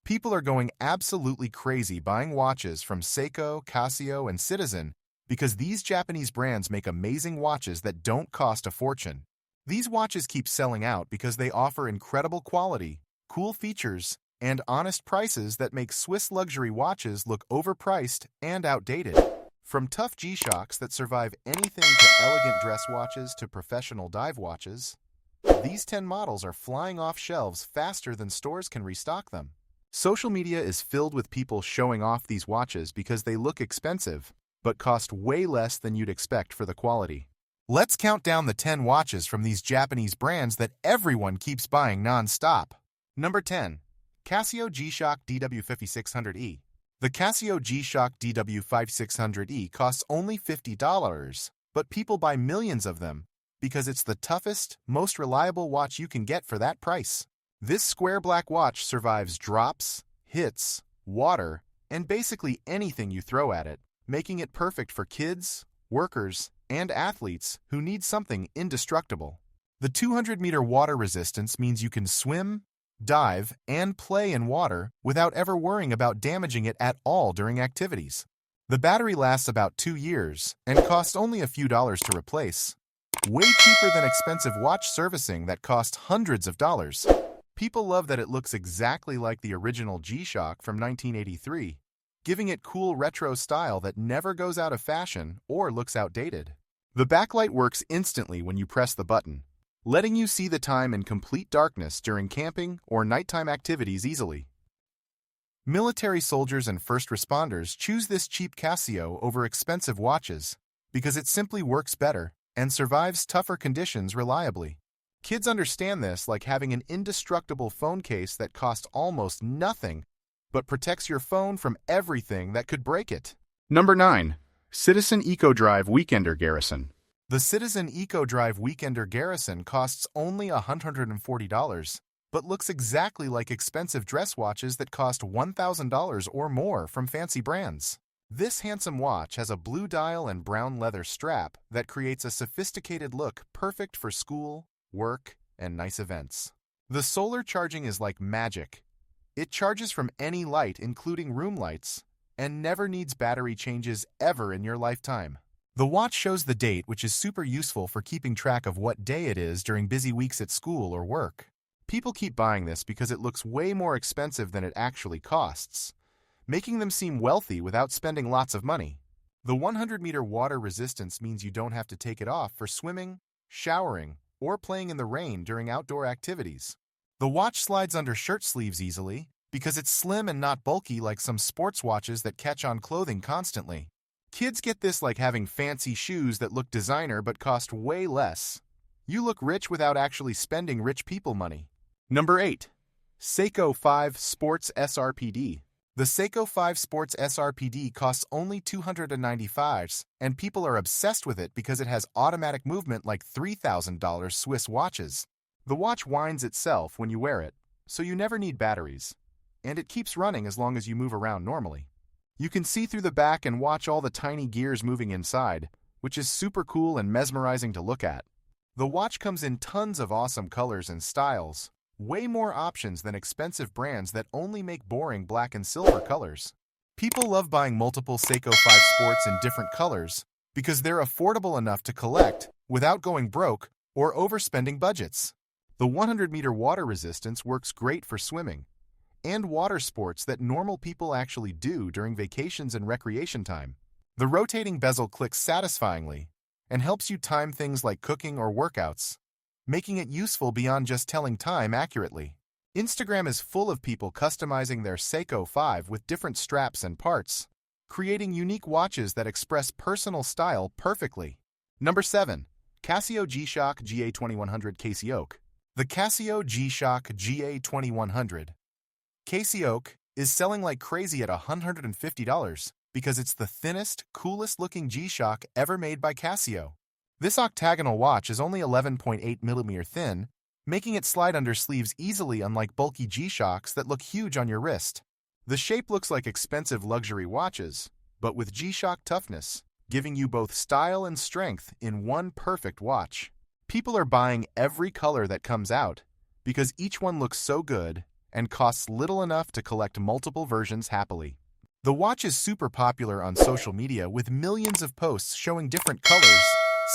People are going absolutely crazy buying watches from Seiko, Casio, and Citizen because these Japanese brands make amazing watches that don't cost a fortune. These watches keep selling out because they offer incredible quality, cool features, and honest prices that make Swiss luxury watches look overpriced and outdated. From tough G-Shocks that survive anything to elegant dress watches to professional dive watches, these 10 models are flying off shelves faster than stores can restock them. Social media is filled with people showing off these watches because they look expensive, but cost way less than you'd expect for the quality. Let's count down the 10 watches from these Japanese brands that everyone keeps buying non-stop. Number 10. Casio G-Shock DW5600E. The Casio G-Shock DW5600E costs only $50, but people buy millions of them because it's the toughest, most reliable watch you can get for that price. This square black watch survives drops, hits, water, and basically anything you throw at it, making it perfect for kids, workers, and athletes who need something indestructible. The 200-meter water resistance means you can swim, dive, and play in water without ever worrying about damaging it at all during activities. The battery lasts about 2 years and costs only a few dollars to replace. Way cheaper than expensive watch servicing that costs hundreds of dollars. People love that it looks exactly like the original G-Shock from 1983, giving it cool retro style that never goes out of fashion or looks outdated. The backlight works instantly when you press the button, letting you see the time in complete darkness during camping or nighttime activities easily. Military soldiers and first responders choose this cheap Casio over expensive watches because it simply works better and survives tougher conditions reliably. Kids understand this like having an indestructible phone case that costs almost nothing but protects your phone from everything that could break it. Number 9. Citizen EcoDrive Weekender Garrison. The Citizen EcoDrive Weekender Garrison costs only $140, but looks exactly like expensive dress watches that cost $1,000 or more from fancy brands. This handsome watch has a blue dial and brown leather strap that creates a sophisticated look perfect for school, work, and nice events. The solar charging is like magic. It charges from any light, including room lights, and never needs battery changes ever in your lifetime. The watch shows the date, which is super useful for keeping track of what day it is during busy weeks at school or work. People keep buying this because it looks way more expensive than it actually costs, making them seem wealthy without spending lots of money. The 100-meter water resistance means you don't have to take it off for swimming, showering, or playing in the rain during outdoor activities. The watch slides under shirt sleeves easily because it's slim and not bulky like some sports watches that catch on clothing constantly. Kids get this like having fancy shoes that look designer but cost way less. You look rich without actually spending rich people money. Number 8. Seiko 5 Sports SRPD. The Seiko 5 Sports SRPD costs only $295, and people are obsessed with it because it has automatic movement like $3,000 Swiss watches. The watch winds itself when you wear it, so you never need batteries, and it keeps running as long as you move around normally. You can see through the back and watch all the tiny gears moving inside, which is super cool and mesmerizing to look at. The watch comes in tons of awesome colors and styles, way more options than expensive brands that only make boring black and silver colors. People love buying multiple Seiko 5 Sports in different colors because they're affordable enough to collect without going broke or overspending budgets. The 100-meter water resistance works great for swimming and water sports that normal people actually do during vacations and recreation time. The rotating bezel clicks satisfyingly and helps you time things like cooking or workouts, making it useful beyond just telling time accurately. Instagram is full of people customizing their Seiko 5 with different straps and parts, creating unique watches that express personal style perfectly. Number 7. Casio G-Shock GA2100 Casio. The Casio G-Shock GA2100 Casio is selling like crazy at $150 because it's the thinnest, coolest-looking G-Shock ever made by Casio. This octagonal watch is only 11.8 mm thin, making it slide under sleeves easily unlike bulky G-Shocks that look huge on your wrist. The shape looks like expensive luxury watches, but with G-Shock toughness, giving you both style and strength in one perfect watch. People are buying every color that comes out because each one looks so good and costs little enough to collect multiple versions happily. The watch is super popular on social media with millions of posts showing different colors,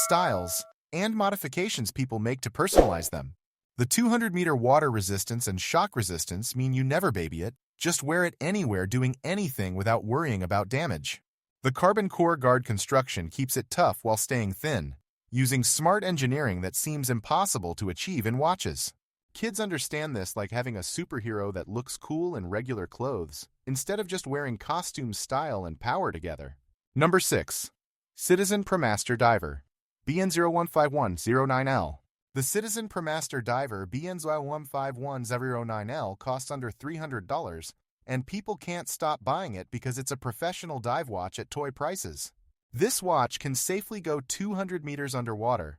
styles, and modifications people make to personalize them. The 200-meter water resistance and shock resistance mean you never baby it, just wear it anywhere doing anything without worrying about damage. The carbon core guard construction keeps it tough while staying thin, using smart engineering that seems impossible to achieve in watches. Kids understand this like having a superhero that looks cool in regular clothes, instead of just wearing costume style and power together. Number 6. Citizen ProMaster Diver BN015109L. The Citizen ProMaster Diver BN015109L costs under $300, and people can't stop buying it because it's a professional dive watch at toy prices. This watch can safely go 200 meters underwater,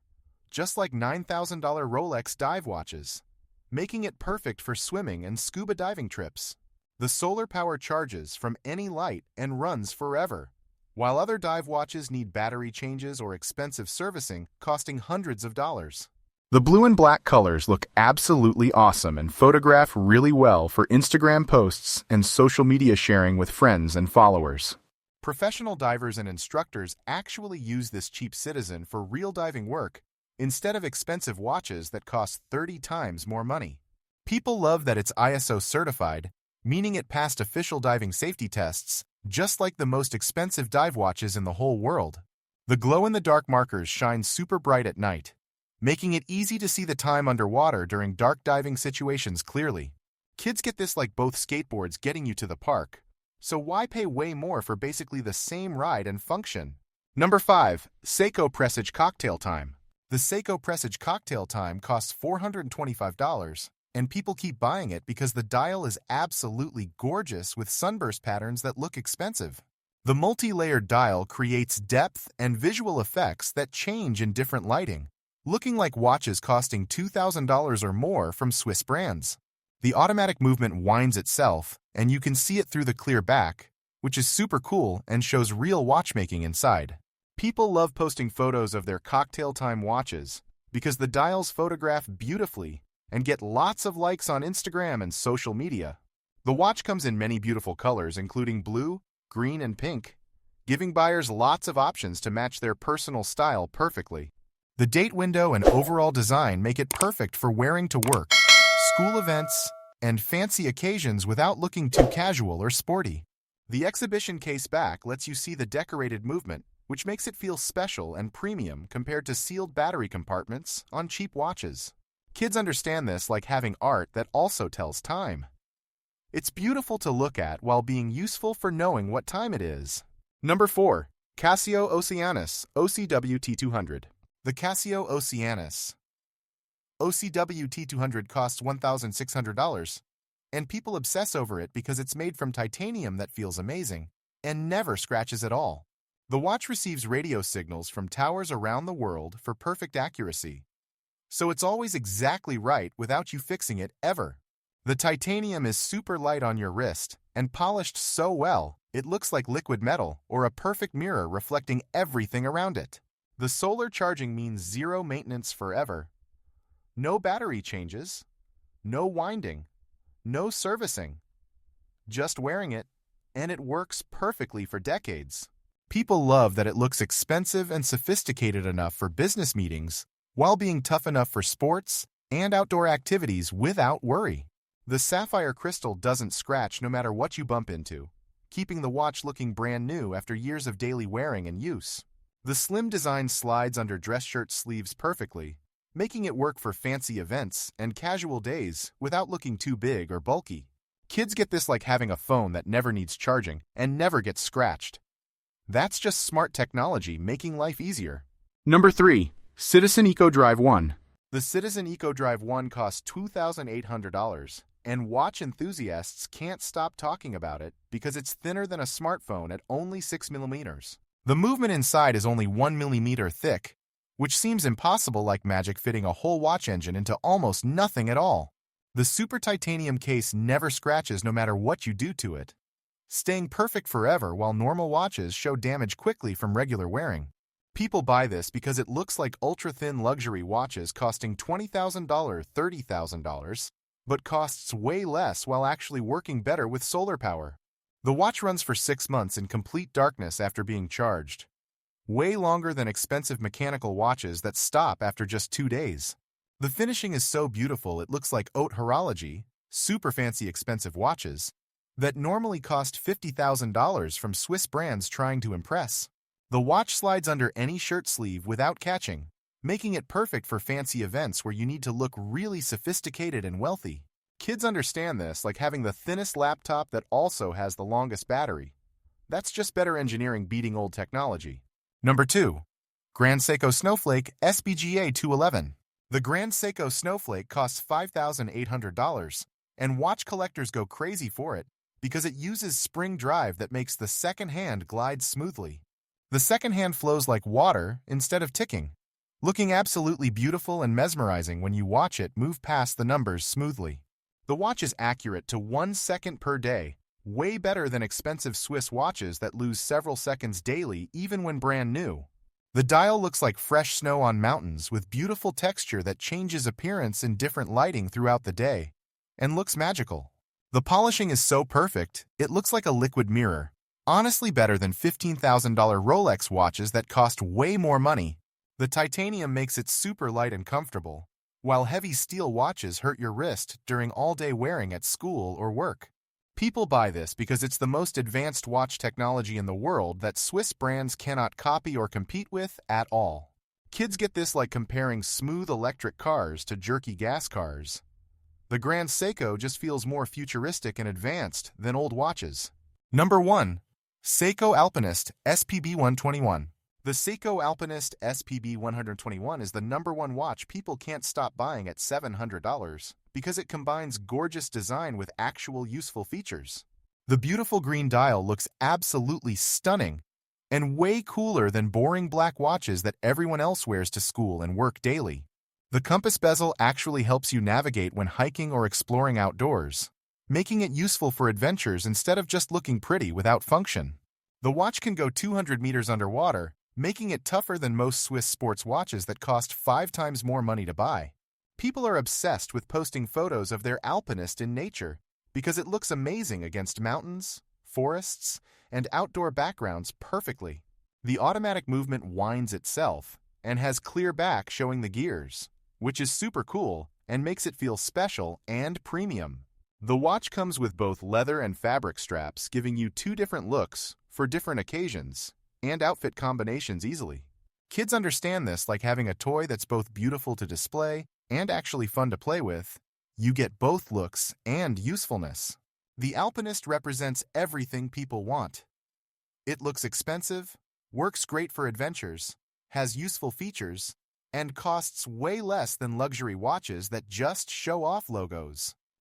just like $9,000 Rolex dive watches, making it perfect for swimming and scuba diving trips. The solar power charges from any light and runs forever, while other dive watches need battery changes or expensive servicing costing hundreds of dollars. The blue and black colors look absolutely awesome and photograph really well for Instagram posts and social media sharing with friends and followers. Professional divers and instructors actually use this cheap Citizen for real diving work instead of expensive watches that cost 30 times more money. People love that it's ISO certified, meaning it passed official diving safety tests, just like the most expensive dive watches in the whole world. The glow-in-the-dark markers shine super bright at night, making it easy to see the time underwater during dark diving situations clearly. Kids get this like both skateboards getting you to the park, so why pay way more for basically the same ride and function? Number 5. Seiko Presage Cocktail Time. The Seiko Presage Cocktail Time costs $425, and people keep buying it because the dial is absolutely gorgeous with sunburst patterns that look expensive. The multi-layered dial creates depth and visual effects that change in different lighting, looking like watches costing $2,000 or more from Swiss brands. The automatic movement winds itself, and you can see it through the clear back, which is super cool and shows real watchmaking inside. People love posting photos of their cocktail time watches because the dials photograph beautifully and get lots of likes on Instagram and social media. The watch comes in many beautiful colors, including blue, green, and pink, giving buyers lots of options to match their personal style perfectly. The date window and overall design make it perfect for wearing to work, school events, and fancy occasions without looking too casual or sporty. The exhibition case back lets you see the decorated movement, which makes it feel special and premium compared to sealed battery compartments on cheap watches. Kids understand this like having art that also tells time. It's beautiful to look at while being useful for knowing what time it is. Number 4. Casio Oceanus OCW T200. The Casio Oceanus OCW T200 costs $1,600, and people obsess over it because it's made from titanium that feels amazing and never scratches at all. The watch receives radio signals from towers around the world for perfect accuracy, so it's always exactly right without you fixing it ever. The titanium is super light on your wrist and polished so well it looks like liquid metal or a perfect mirror reflecting everything around it. The solar charging means zero maintenance forever. No battery changes, no winding, no servicing. Just wearing it, and it works perfectly for decades. People love that it looks expensive and sophisticated enough for business meetings while being tough enough for sports and outdoor activities without worry. The sapphire crystal doesn't scratch no matter what you bump into, keeping the watch looking brand new after years of daily wearing and use. The slim design slides under dress shirt sleeves perfectly, making it work for fancy events and casual days without looking too big or bulky. Kids get this like having a phone that never needs charging and never gets scratched. That's just smart technology making life easier. Number 3. Citizen EcoDrive 1. The Citizen EcoDrive 1 costs $2,800, and watch enthusiasts can't stop talking about it because it's thinner than a smartphone at only 6 millimeters. The movement inside is only 1 millimeter thick, which seems impossible like magic fitting a whole watch engine into almost nothing at all. The super titanium case never scratches no matter what you do to it, staying perfect forever while normal watches show damage quickly from regular wearing. People buy this because it looks like ultra-thin luxury watches costing $20,000, $30,000, but costs way less while actually working better with solar power. The watch runs for 6 months in complete darkness after being charged. Way longer than expensive mechanical watches that stop after just 2 days. The finishing is so beautiful it looks like haute horology, super fancy expensive watches, that normally cost $50,000 from Swiss brands trying to impress. The watch slides under any shirt sleeve without catching, making it perfect for fancy events where you need to look really sophisticated and wealthy. Kids understand this, like having the thinnest laptop that also has the longest battery. That's just better engineering beating old technology. Number 2. Grand Seiko Snowflake SBGA 211. The Grand Seiko Snowflake costs $5,800, and watch collectors go crazy for it because it uses spring drive that makes the second hand glide smoothly. The second hand flows like water instead of ticking, looking absolutely beautiful and mesmerizing when you watch it move past the numbers smoothly. The watch is accurate to 1 second per day, way better than expensive Swiss watches that lose several seconds daily even when brand new. The dial looks like fresh snow on mountains with beautiful texture that changes appearance in different lighting throughout the day and looks magical. The polishing is so perfect, it looks like a liquid mirror. Honestly better than $15,000 Rolex watches that cost way more money. The titanium makes it super light and comfortable, while heavy steel watches hurt your wrist during all-day wearing at school or work. People buy this because it's the most advanced watch technology in the world that Swiss brands cannot copy or compete with at all. Kids get this like comparing smooth electric cars to jerky gas cars. The Grand Seiko just feels more futuristic and advanced than old watches. Number 1. Seiko Alpinist SPB 121. The Seiko Alpinist SPB 121 is the number 1 watch people can't stop buying at $700 because it combines gorgeous design with actual useful features. The beautiful green dial looks absolutely stunning and way cooler than boring black watches that everyone else wears to school and work daily. The compass bezel actually helps you navigate when hiking or exploring outdoors, making it useful for adventures instead of just looking pretty without function. The watch can go 200 meters underwater, making it tougher than most Swiss sports watches that cost 5 times more money to buy. People are obsessed with posting photos of their Alpinist in nature because it looks amazing against mountains, forests, and outdoor backgrounds perfectly. The automatic movement winds itself and has clear back showing the gears, which is super cool and makes it feel special and premium. The watch comes with both leather and fabric straps, giving you 2 different looks for different occasions and outfit combinations easily. Kids understand this like having a toy that's both beautiful to display and actually fun to play with. You get both looks and usefulness. The Alpinist represents everything people want. It looks expensive, works great for adventures, has useful features, and costs way less than luxury watches that just show off logos.